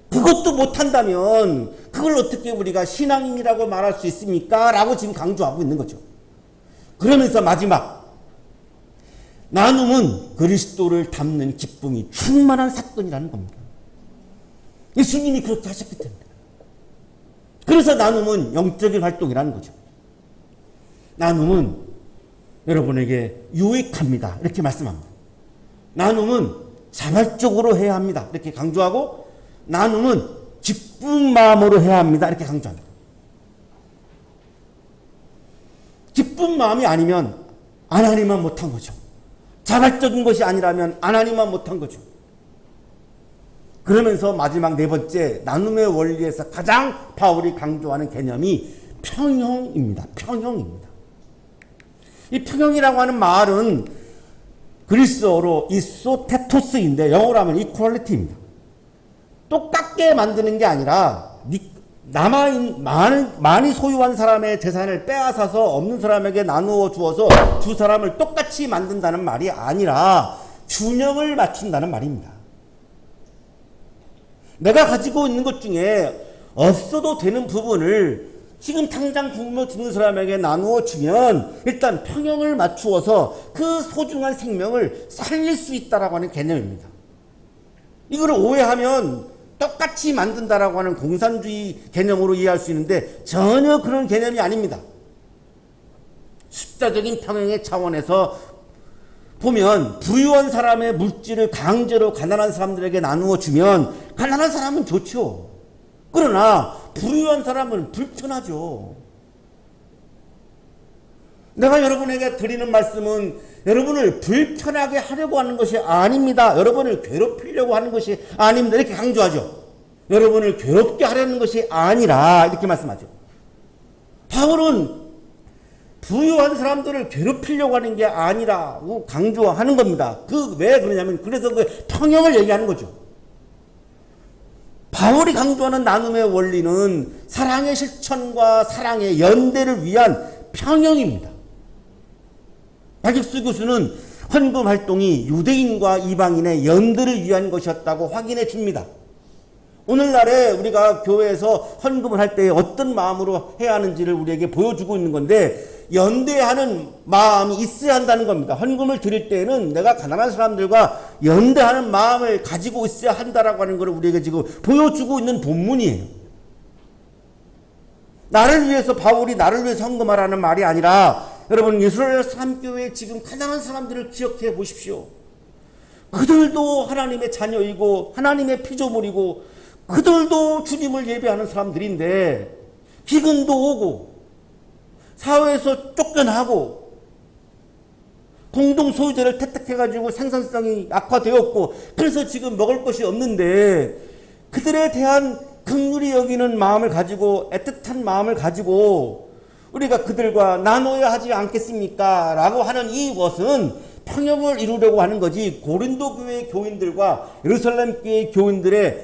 그것도 못한다면 그걸 어떻게 우리가 신앙인이라고 말할 수 있습니까? 라고 지금 강조하고 있는 거죠. 그러면서 마지막, 나눔은 그리스도를 닮는 기쁨이 충만한 사건이라는 겁니다. 예수님이 그렇게 하셨기 때문에. 그래서 나눔은 영적인 활동이라는 거죠. 나눔은 여러분에게 유익합니다. 이렇게 말씀합니다. 나눔은 자발적으로 해야 합니다. 이렇게 강조하고, 나눔은 기쁜 마음으로 해야 합니다. 이렇게 강조합니다. 기쁜 마음이 아니면 안 하니만 못한 거죠. 자발적인 것이 아니라면 안 하니만 못한 거죠. 그러면서 마지막 네 번째, 나눔의 원리에서 가장 바울이 강조하는 개념이 평형입니다. 평형입니다. 이 평형이라고 하는 말은 그리스어로 이소테토스인데 영어로 하면 이퀄리티입니다. 똑같게 만드는 게 아니라 많이 소유한 사람의 재산을 빼앗아서 없는 사람에게 나누어 주어서 두 사람을 똑같이 만든다는 말이 아니라 균형을 맞춘다는 말입니다. 내가 가지고 있는 것 중에 없어도 되는 부분을 지금 당장 굶어 죽는 사람에게 나누어 주면 일단 평형을 맞추어서 그 소중한 생명을 살릴 수 있다라고 하는 개념입니다. 이걸 오해하면 똑같이 만든다라고 하는 공산주의 개념으로 이해할 수 있는데 전혀 그런 개념이 아닙니다. 숫자적인 평형의 차원에서 보면 부유한 사람의 물질을 강제로 가난한 사람들에게 나누어 주면 가난한 사람은 좋죠. 그러나 부유한 사람은 불편하죠. 내가 여러분에게 드리는 말씀은 여러분을 불편하게 하려고 하는 것이 아닙니다. 여러분을 괴롭히려고 하는 것이 아닙니다. 이렇게 강조하죠. 여러분을 괴롭게 하려는 것이 아니라 이렇게 말씀하죠. 바울은 부유한 사람들을 괴롭히려고 하는 게 아니라고 강조하는 겁니다. 왜 그러냐면 그래서 그 평형을 얘기하는 거죠. 바울이 강조하는 나눔의 원리는 사랑의 실천과 사랑의 연대를 위한 평형입니다. 박익수 교수는 헌금 활동이 유대인과 이방인의 연대를 위한 것이었다고 확인해 줍니다. 오늘날에 우리가 교회에서 헌금을 할 때 어떤 마음으로 해야 하는지를 우리에게 보여주고 있는 건데 연대하는 마음이 있어야 한다는 겁니다. 헌금을 드릴 때에는 내가 가난한 사람들과 연대하는 마음을 가지고 있어야 한다라고 하는 것을 우리에게 지금 보여주고 있는 본문이에요. 나를 위해서 바울이 나를 위해서 헌금하라는 말이 아니라 여러분 이스라엘 사람교회에 지금 가난한 사람들을 기억해 보십시오. 그들도 하나님의 자녀이고 하나님의 피조물이고 그들도 주님을 예배하는 사람들인데 기근도 오고 사회에서 쫓겨나고 공동 소유자를 택택해가지고 생산성이 악화되었고 그래서 지금 먹을 것이 없는데 그들에 대한 긍휼히 여기는 마음을 가지고 애틋한 마음을 가지고 우리가 그들과 나눠야 하지 않겠습니까? 라고 하는 이것은 평형을 이루려고 하는 거지 고린도 교회 교인들과 예루살렘 교회 교인들의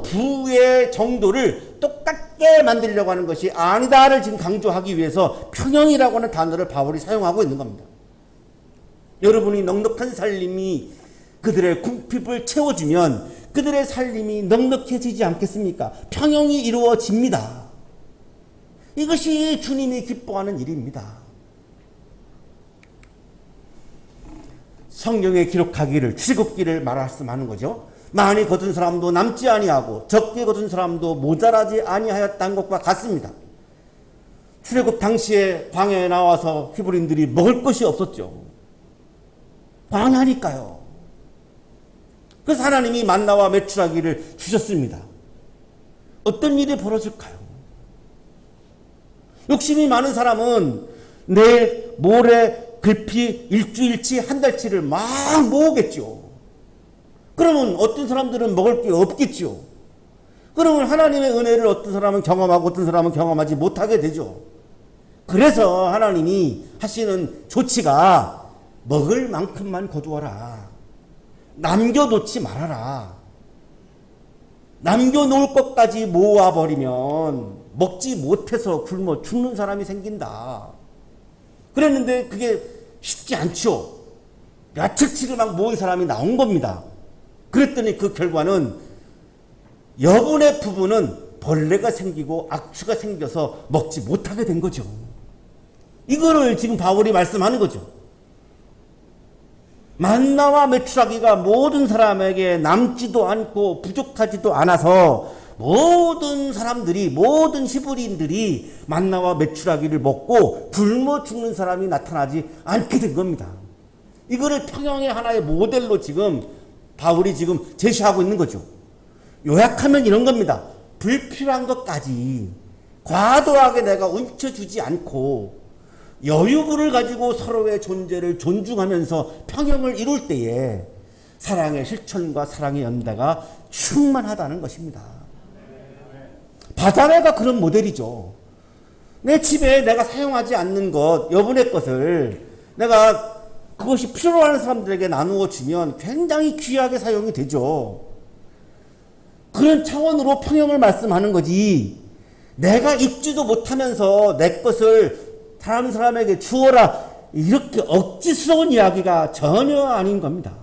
부의 정도를 똑같게 만들려고 하는 것이 아니다를 지금 강조하기 위해서 평형이라고 하는 단어를 바울이 사용하고 있는 겁니다. 여러분이 넉넉한 살림이 그들의 궁핍을 채워주면 그들의 살림이 넉넉해지지 않겠습니까? 평형이 이루어집니다. 이것이 주님이 기뻐하는 일입니다. 성경에 기록하기를 출애굽기를 말씀하는 거죠. 많이 거둔 사람도 남지 아니하고 적게 거둔 사람도 모자라지 아니하였다는 것과 같습니다. 출애굽 당시에 광야에 나와서 히브리인들이 먹을 것이 없었죠. 광야니까요. 그래서 하나님이 만나와 메추라기를 주셨습니다. 어떤 일이 벌어질까요? 욕심이 많은 사람은 내일, 모레, 글피, 일주일치, 한 달치를 막 모으겠죠. 그러면 어떤 사람들은 먹을 게 없겠죠. 그러면 하나님의 은혜를 어떤 사람은 경험하고 어떤 사람은 경험하지 못하게 되죠. 그래서 하나님이 하시는 조치가 먹을 만큼만 거두어라. 남겨놓지 말아라. 남겨놓을 것까지 모아버리면 먹지 못해서 굶어 죽는 사람이 생긴다. 그랬는데 그게 쉽지 않죠. 야측치를 막 모은 사람이 나온 겁니다. 그랬더니 그 결과는 여분의 부분은 벌레가 생기고 악취가 생겨서 먹지 못하게 된 거죠. 이거를 지금 바울이 말씀하는 거죠. 만나와 메추라기가 모든 사람에게 남지도 않고 부족하지도 않아서 모든 사람들이, 모든 히브리인들이 만나와 메추라기를 먹고 굶어 죽는 사람이 나타나지 않게 된 겁니다. 이거를 평형의 하나의 모델로 지금 바울이 지금 제시하고 있는 거죠. 요약하면 이런 겁니다. 불필요한 것까지 과도하게 내가 움켜주지 않고 여유를 가지고 서로의 존재를 존중하면서 평형을 이룰 때에 사랑의 실천과 사랑의 연대가 충만하다는 것입니다. 바자회가 그런 모델이죠. 내 집에 내가 사용하지 않는 것, 여분의 것을 내가 그것이 필요로 하는 사람들에게 나누어 주면 굉장히 귀하게 사용이 되죠. 그런 차원으로 평형을 말씀하는 거지, 내가 입지도 못하면서 내 것을 다른 사람에게 주어라, 이렇게 억지스러운 이야기가 전혀 아닌 겁니다.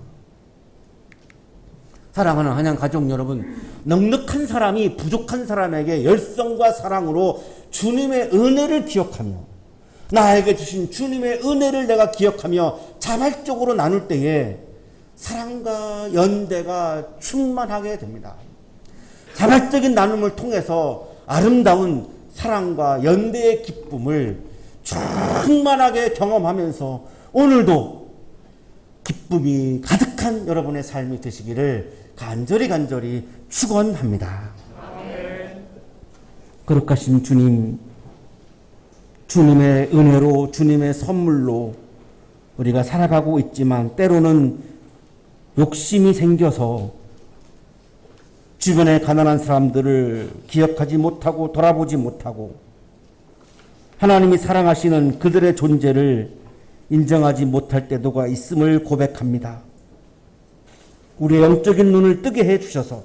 사랑하는 한양 가족 여러분, 넉넉한 사람이 부족한 사람에게 열성과 사랑으로 주님의 은혜를 기억하며 나에게 주신 주님의 은혜를 내가 기억하며 자발적으로 나눌 때에 사랑과 연대가 충만하게 됩니다. 자발적인 나눔을 통해서 아름다운 사랑과 연대의 기쁨을 충만하게 경험하면서 오늘도 기쁨이 가득한 여러분의 삶이 되시기를 간절히 축원합니다. 거룩하신 주님, 주님의 은혜로, 주님의 선물로 우리가 살아가고 있지만 때로는 욕심이 생겨서 주변의 가난한 사람들을 기억하지 못하고 돌아보지 못하고 하나님이 사랑하시는 그들의 존재를 인정하지 못할 때도가 있음을 고백합니다. 우리의 영적인 눈을 뜨게 해 주셔서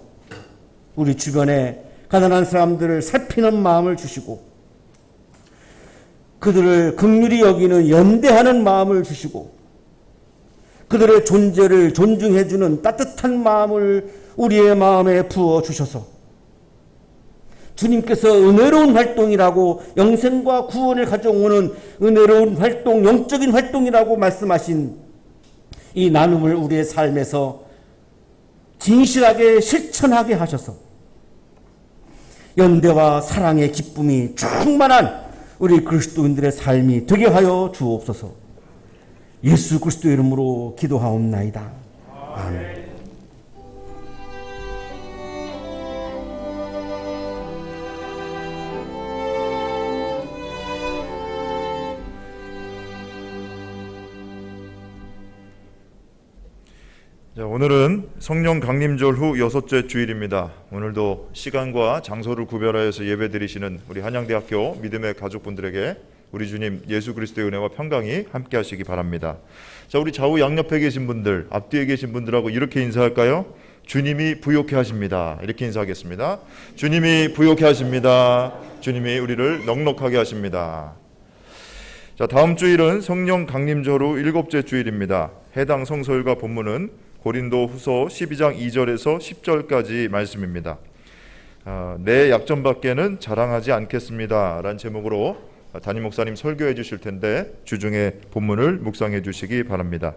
우리 주변에 가난한 사람들을 살피는 마음을 주시고 그들을 긍휼히 여기는 연대하는 마음을 주시고 그들의 존재를 존중해 주는 따뜻한 마음을 우리의 마음에 부어 주셔서 주님께서 은혜로운 활동이라고, 영생과 구원을 가져오는 은혜로운 활동, 영적인 활동이라고 말씀하신 이 나눔을 우리의 삶에서 진실하게 실천하게 하셔서 연대와 사랑의 기쁨이 충만한 우리 그리스도인들의 삶이 되게 하여 주옵소서. 예수 그리스도의 이름으로 기도하옵나이다. 아멘. 자, 오늘은 성령 강림절 후 6째 주일입니다. 오늘도 시간과 장소를 구별하여서 예배드리시는 우리 한양대학교 믿음의 가족분들에게 우리 주님 예수 그리스도의 은혜와 평강이 함께 하시기 바랍니다. 자, 우리 좌우 양옆에 계신 분들, 앞뒤에 계신 분들하고 이렇게 인사할까요? 주님이 부요케 하십니다. 이렇게 인사하겠습니다. 주님이 부요케 하십니다. 주님이 우리를 넉넉하게 하십니다. 자, 다음 주일은 성령 강림절 후 7째 주일입니다. 해당 성서일과 본문은 고린도 후서 12장 2절에서 10절까지 말씀입니다. 내 약점밖에는 자랑하지 않겠습니다 라는 제목으로 담임 목사님 설교해 주실 텐데 주중에 본문을 묵상해 주시기 바랍니다.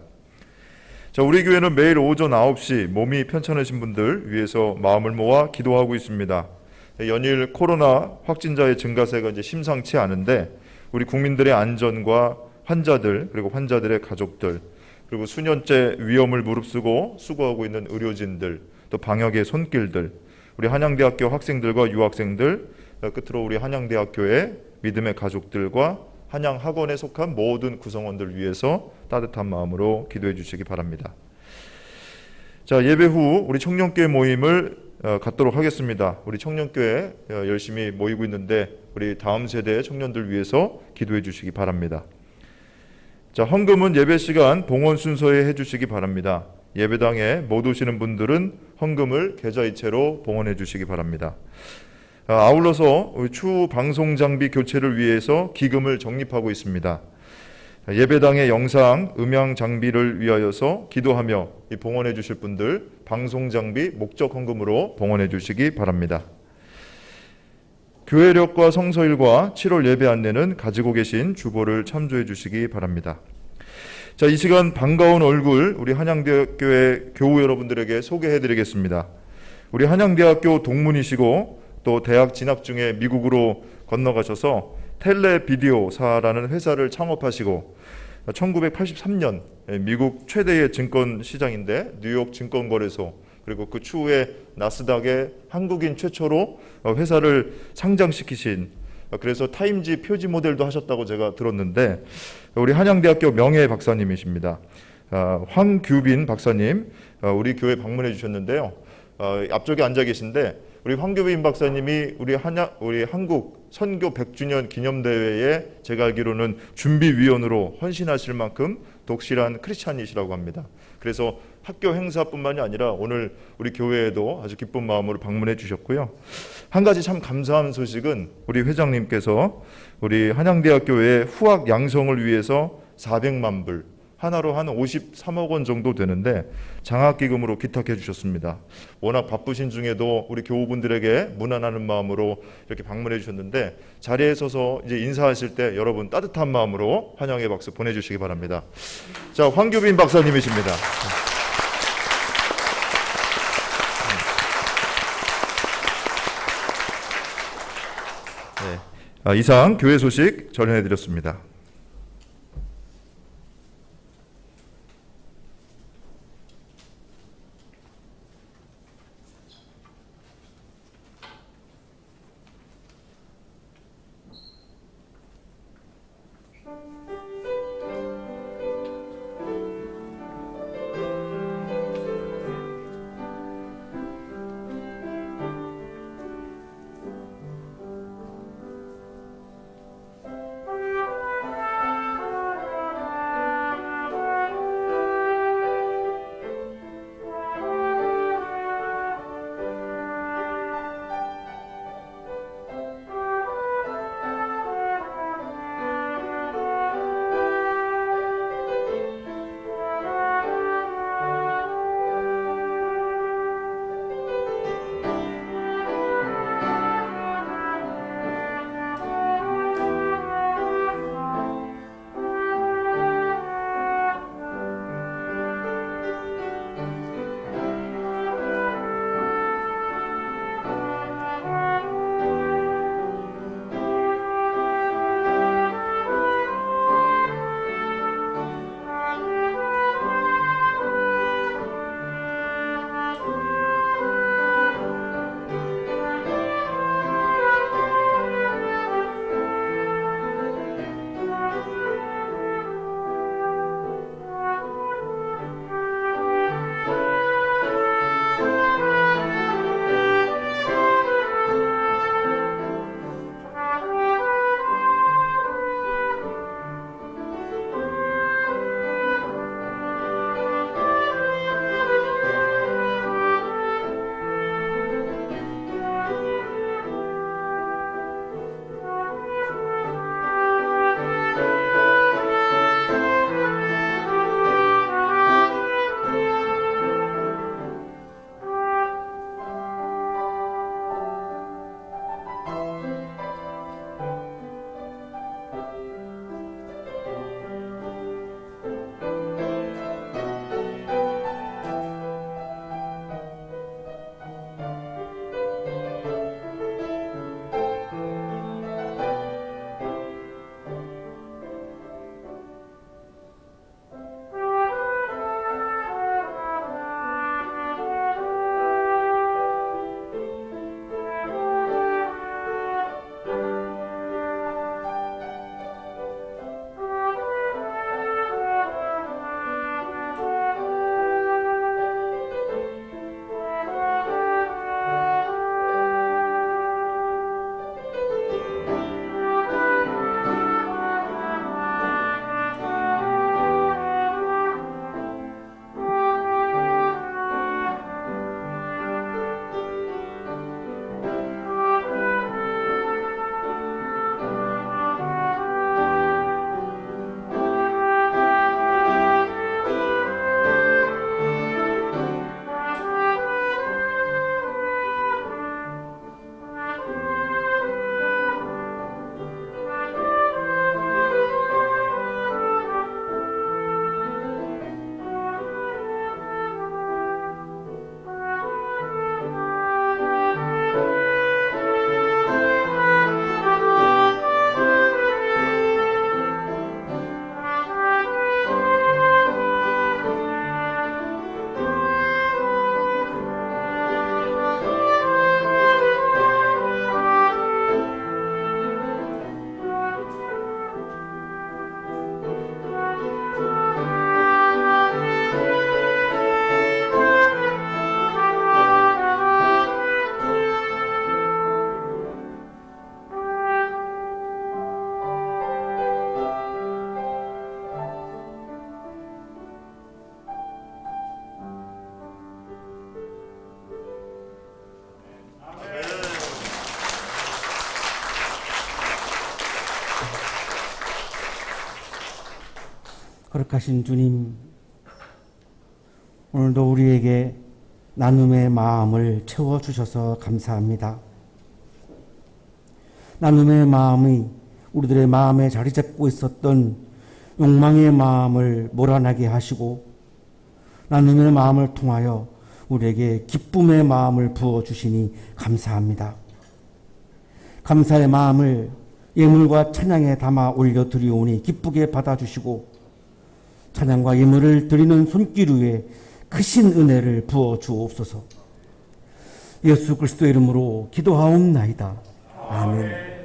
자, 우리 교회는 매일 오전 9시 몸이 편찮으신 분들 위해서 마음을 모아 기도하고 있습니다. 연일 코로나 확진자의 증가세가 이제 심상치 않은데 우리 국민들의 안전과 환자들 그리고 환자들의 가족들 그리고 수년째 위험을 무릅쓰고 수고하고 있는 의료진들 또 방역의 손길들 우리 한양대학교 학생들과 유학생들 끝으로 우리 한양대학교의 믿음의 가족들과 한양학원에 속한 모든 구성원들 위해서 따뜻한 마음으로 기도해 주시기 바랍니다. 자, 예배 후 우리 청년교회 모임을 갖도록 하겠습니다. 우리 청년교회 열심히 모이고 있는데 우리 다음 세대의 청년들 위해서 기도해 주시기 바랍니다. 자, 헌금은 예배 시간 봉헌 순서에 해주시기 바랍니다. 예배당에 못 오시는 분들은 헌금을 계좌이체로 봉헌해 주시기 바랍니다. 아울러서 추후 방송 장비 교체를 위해서 기금을 적립하고 있습니다. 예배당의 영상, 음향 장비를 위하여서 기도하며 봉헌해 주실 분들 방송 장비 목적 헌금으로 봉헌해 주시기 바랍니다. 교회력과 성서일과 7월 예배 안내는 가지고 계신 주보를 참조해 주시기 바랍니다. 자, 이 시간 반가운 얼굴 우리 한양대학교의 교우 여러분들에게 소개해 드리겠습니다. 우리 한양대학교 동문이시고 또 대학 진학 중에 미국으로 건너가셔서 텔레비디오사라는 회사를 창업하시고 1983년 미국 최대의 증권 시장인데 뉴욕 증권거래소 그리고 그 추후에 나스닥에 한국인 최초로 회사를 상장시키신 그래서 타임지 표지 모델도 하셨다고 제가 들었는데 우리 한양대학교 명예 박사님이십니다. 황규빈 박사님 우리 교회 방문해 주셨는데요. 앞쪽에 앉아 계신데 우리 황규빈 박사님이 우리 한국 선교 100주년 기념대회에 제가 알기로는 준비위원으로 헌신하실 만큼 독실한 크리스찬이시라고 합니다. 그래서 학교 행사뿐만이 아니라 오늘 우리 교회에도 아주 기쁜 마음으로 방문해 주셨고요. 한 가지 참 감사한 소식은 우리 회장님께서 우리 한양대학교의 후학 양성을 위해서 400만 불 하나로 한 53억 원 정도 되는데 장학기금으로 기탁해 주셨습니다. 워낙 바쁘신 중에도 우리 교우분들에게 문안하는 마음으로 이렇게 방문해 주셨는데 자리에 서서 이제 인사하실 때 여러분 따뜻한 마음으로 환영의 박수 보내주시기 바랍니다. 자, 황규빈 박사님이십니다. 네. 이상 교회 소식 전해드렸습니다. 거룩하신 주님, 오늘도 우리에게 나눔의 마음을 채워주셔서 감사합니다. 나눔의 마음이 우리들의 마음에 자리 잡고 있었던 욕망의 마음을 몰아나게 하시고 나눔의 마음을 통하여 우리에게 기쁨의 마음을 부어주시니 감사합니다. 감사의 마음을 예물과 찬양에 담아 올려드리오니 기쁘게 받아주시고 찬양과 예물을 드리는 손길 위에 크신 은혜를 부어주옵소서. 예수 그리스도의 이름으로 기도하옵나이다. 아멘.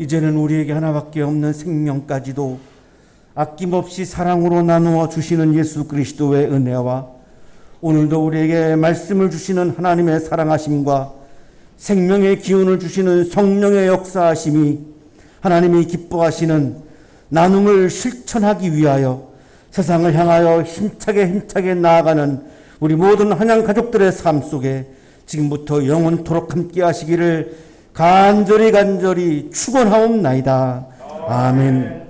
이제는 우리에게 하나밖에 없는 생명까지도 아낌없이 사랑으로 나누어 주시는 예수 그리스도의 은혜와 오늘도 우리에게 말씀을 주시는 하나님의 사랑하심과 생명의 기운을 주시는 성령의 역사하심이 하나님이 기뻐하시는 나눔을 실천하기 위하여 세상을 향하여 힘차게 나아가는 우리 모든 한양 가족들의 삶 속에 지금부터 영원토록 함께 하시기를 간절히 축원하옵나이다. 아멘.